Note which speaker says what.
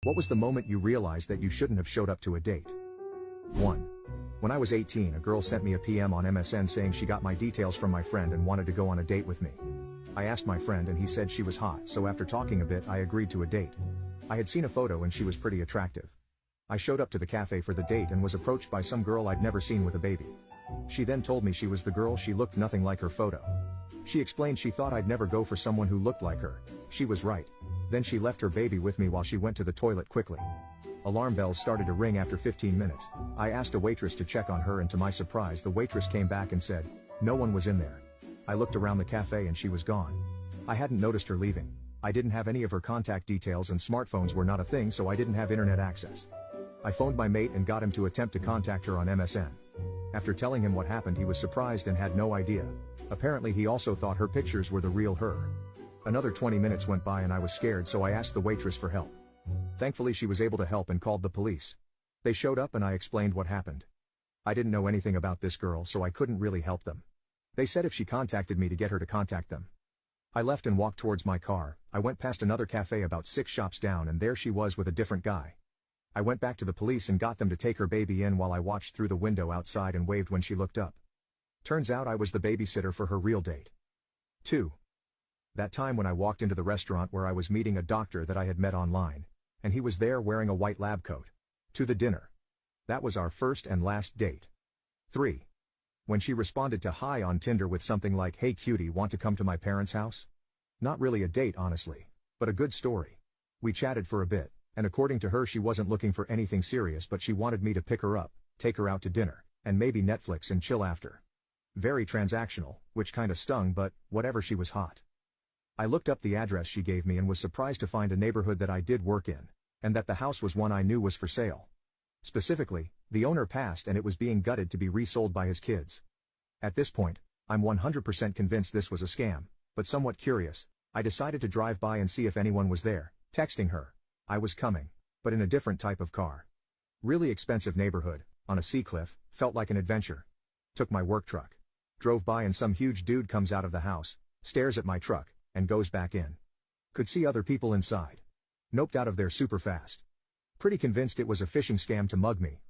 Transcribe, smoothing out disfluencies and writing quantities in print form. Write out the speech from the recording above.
Speaker 1: What was the moment you realized that you shouldn't have showed up to a date? 1. When I was 18, a girl sent me a PM on MSN saying she got my details from my friend and wanted to go on a date with me. I asked my friend and he said she was hot, so after talking a bit I agreed to a date. I had seen a photo and she was pretty attractive. I showed up to the cafe for the date and was approached by some girl I'd never seen with a baby. She then told me she was the girl. She looked nothing like her photo. She explained she thought I'd never go for someone who looked like her. She was right. Then she left her baby with me while she went to the toilet quickly. Alarm bells started to ring after 15 minutes. I asked a waitress to check on her and to my surprise the waitress came back and said, no one was in there. I looked around the cafe and she was gone. I hadn't noticed her leaving. I didn't have any of her contact details and smartphones were not a thing, so I didn't have internet access. I phoned my mate and got him to attempt to contact her on MSN. After telling him what happened, he was surprised and had no idea. Apparently he also thought her pictures were the real her. Another 20 minutes went by and I was scared, so I asked the waitress for help. Thankfully she was able to help and called the police. They showed up and I explained what happened. I didn't know anything about this girl, so I couldn't really help them. They said if she contacted me to get her to contact them. I left and walked towards my car. I went past another cafe about 6 shops down and there she was with a different guy. I went back to the police and got them to take her baby in while I watched through the window outside and waved when she looked up. Turns out I was the babysitter for her real date. 2. That time when I walked into the restaurant where I was meeting a doctor that I had met online, and he was there wearing a white lab coat. To the dinner. That was our first and last date. 3. When she responded to hi on Tinder with something like, hey cutie, want to come to my parents' house? Not really a date honestly, but a good story. We chatted for a bit, and according to her she wasn't looking for anything serious, but she wanted me to pick her up, take her out to dinner, and maybe Netflix and chill after. Very transactional, which kinda stung, but whatever, she was hot. I looked up the address she gave me and was surprised to find a neighborhood that I did work in, and that the house was one I knew was for sale. Specifically, the owner passed and it was being gutted to be resold by his kids. At this point, I'm 100% convinced this was a scam, but somewhat curious, I decided to drive by and see if anyone was there, texting her. I was coming, but in a different type of car. Really expensive neighborhood, on a sea cliff, felt like an adventure. Took my work truck. Drove by and some huge dude comes out of the house, stares at my truck, and goes back in. Could see other people inside. Noped out of there super fast. Pretty convinced it was a phishing scam to mug me,